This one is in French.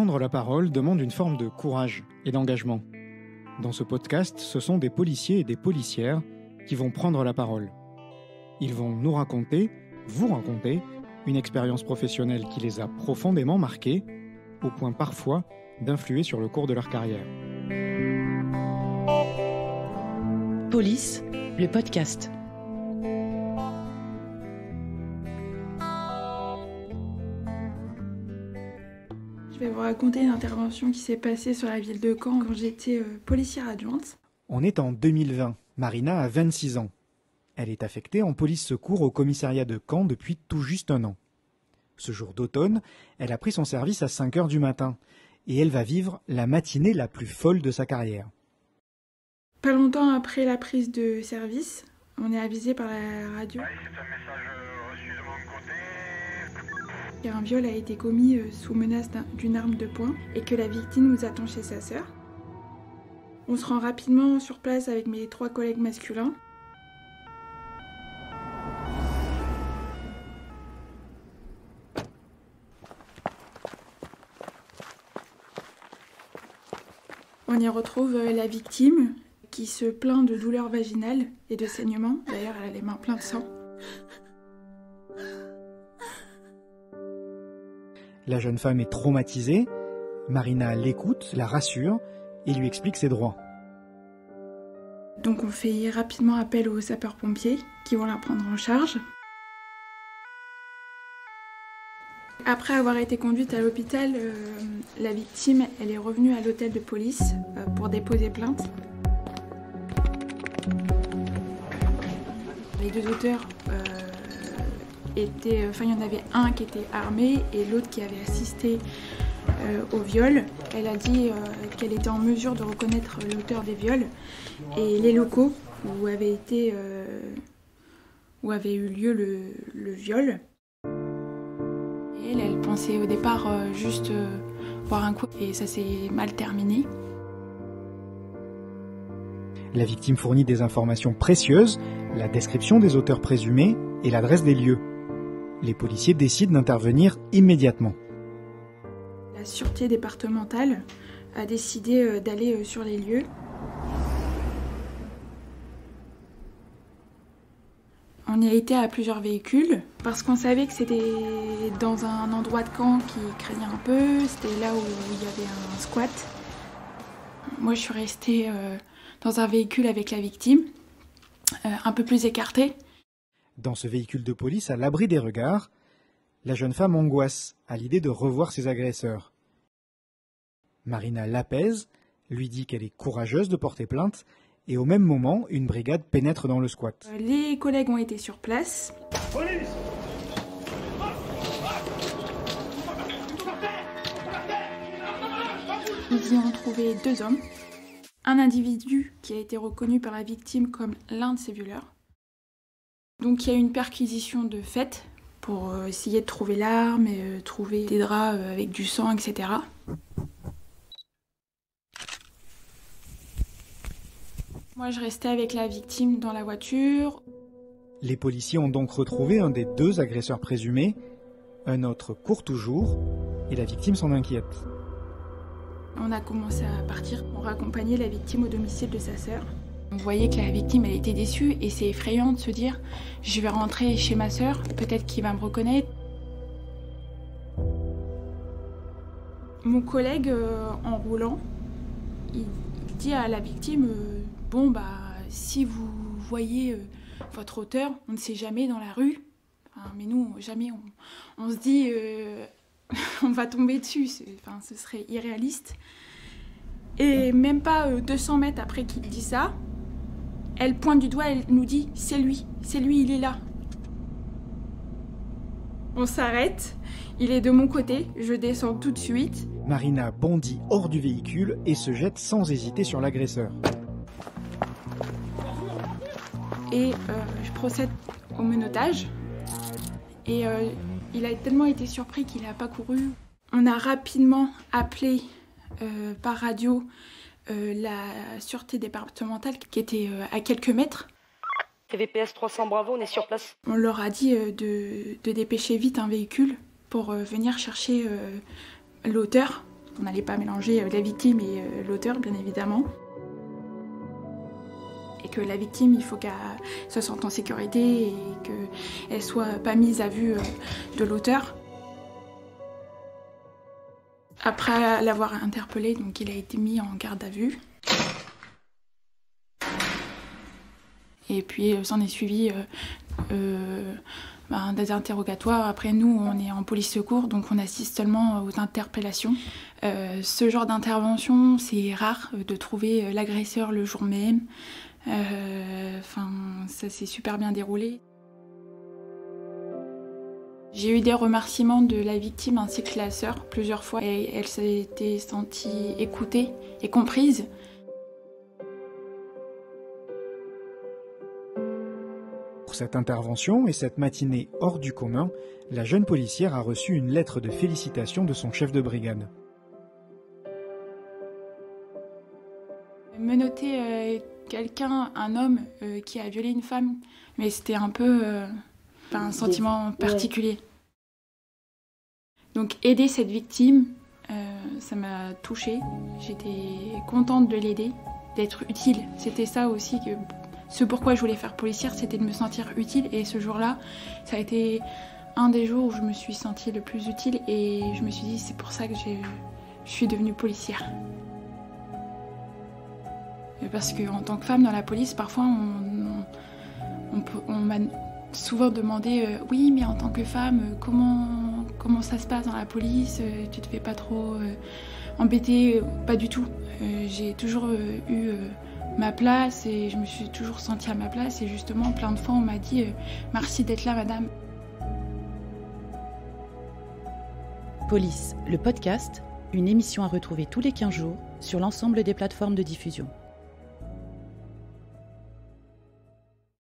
Prendre la parole demande une forme de courage et d'engagement. Dans ce podcast, ce sont des policiers et des policières qui vont prendre la parole. Ils vont nous raconter, vous raconter, une expérience professionnelle qui les a profondément marqués, au point parfois d'influer sur le cours de leur carrière. Police, le podcast. Je vais vous raconter une intervention qui s'est passée sur la ville de Caen quand j'étais policière adjointe. On est en 2020. Marina a 26 ans. Elle est affectée en police secours au commissariat de Caen depuis tout juste un an. Ce jour d'automne, elle a pris son service à 5 heures du matin et elle va vivre la matinée la plus folle de sa carrière. Pas longtemps après la prise de service, on est avisé par la radio qu'un viol a été commis sous menace d'une arme de poing et que la victime nous attend chez sa sœur. On se rend rapidement sur place avec mes 3 collègues masculins. On y retrouve la victime qui se plaint de douleurs vaginales et de saignements. D'ailleurs, elle a les mains pleines de sang. La jeune femme est traumatisée. Marina l'écoute, la rassure et lui explique ses droits. Donc on fait rapidement appel aux sapeurs-pompiers qui vont la prendre en charge. Après avoir été conduite à l'hôpital, la victime elle est revenue à l'hôtel de police pour déposer plainte. Les 2 auteurs il y en avait un qui était armé et l'autre qui avait assisté au viol. Elle a dit qu'elle était en mesure de reconnaître l'auteur des viols et les locaux où avait eu lieu le viol. Et elle pensait au départ juste boire un coup et ça s'est mal terminé. La victime fournit des informations précieuses, la description des auteurs présumés et l'adresse des lieux. Les policiers décident d'intervenir immédiatement. La sûreté départementale a décidé d'aller sur les lieux. On y a été à plusieurs véhicules parce qu'on savait que c'était dans un endroit de Caen qui craignait un peu. C'était là où il y avait un squat. Moi, je suis restée dans un véhicule avec la victime, un peu plus écartée. Dans ce véhicule de police, à l'abri des regards, la jeune femme angoisse à l'idée de revoir ses agresseurs. Marina l'apaise, lui dit qu'elle est courageuse de porter plainte, et au même moment, une brigade pénètre dans le squat. Les collègues ont été sur place. Police ! Ils y ont trouvé 2 hommes. Un individu qui a été reconnu par la victime comme l'un de ses violeurs. Donc il y a une perquisition de fait pour essayer de trouver l'arme et trouver des draps avec du sang, etc. Moi je restais avec la victime dans la voiture. Les policiers ont donc retrouvé un des 2 agresseurs présumés, un autre court toujours, et la victime s'en inquiète. On a commencé à partir pour accompagner la victime au domicile de sa sœur. On voyait que la victime elle était déçue et c'est effrayant de se dire je vais rentrer chez ma sœur, peut-être qu'il va me reconnaître. Mon collègue en roulant, il dit à la victime si vous voyez votre auteur, on ne sait jamais dans la rue. Enfin, mais nous jamais on se dit on va tomber dessus, ce serait irréaliste. Et même pas 200 mètres après qu'il dit ça, elle pointe du doigt, elle nous dit « c'est lui, il est là ». On s'arrête, il est de mon côté, je descends tout de suite. Marina bondit hors du véhicule et se jette sans hésiter sur l'agresseur. Et je procède au menottage. Et il a tellement été surpris qu'il n'a pas couru. On a rapidement appelé par radio la sûreté départementale qui était à quelques mètres. TVPS 300 Bravo, on est sur place. On leur a dit de dépêcher vite un véhicule pour venir chercher l'auteur On n'allait pas mélanger la victime et l'auteur, bien évidemment. Et que la victime, il faut qu'elle se sente en sécurité et qu'elle ne soit pas mise à vue de l'auteur. Après l'avoir interpellé, donc il a été mis en garde à vue. Et puis s'en est suivi des interrogatoires. Après, nous, on est en police secours, donc on assiste seulement aux interpellations. Ce genre d'intervention, c'est rare de trouver l'agresseur le jour même. Ça s'est super bien déroulé. J'ai eu des remerciements de la victime ainsi que la sœur plusieurs fois et elle s'était sentie écoutée et comprise. Pour cette intervention et cette matinée hors du commun, la jeune policière a reçu une lettre de félicitations de son chef de brigade. Menotter quelqu'un, un homme qui a violé une femme, mais c'était un peu un sentiment particulier. Donc aider cette victime, ça m'a touchée. J'étais contente de l'aider, d'être utile. C'était ça aussi, ce pourquoi je voulais faire policière, c'était de me sentir utile. Et ce jour-là, ça a été un des jours où je me suis sentie le plus utile. Et je me suis dit, c'est pour ça que je suis devenue policière. Parce qu'en tant que femme dans la police, parfois on m'a souvent demandé oui, mais en tant que femme, comment ça se passe dans la police, tu te fais pas trop embêter? Pas du tout. J'ai toujours eu ma place et je me suis toujours sentie à ma place. Et justement, plein de fois, on m'a dit merci d'être là, madame. Police, le podcast, une émission à retrouver tous les 15 jours sur l'ensemble des plateformes de diffusion.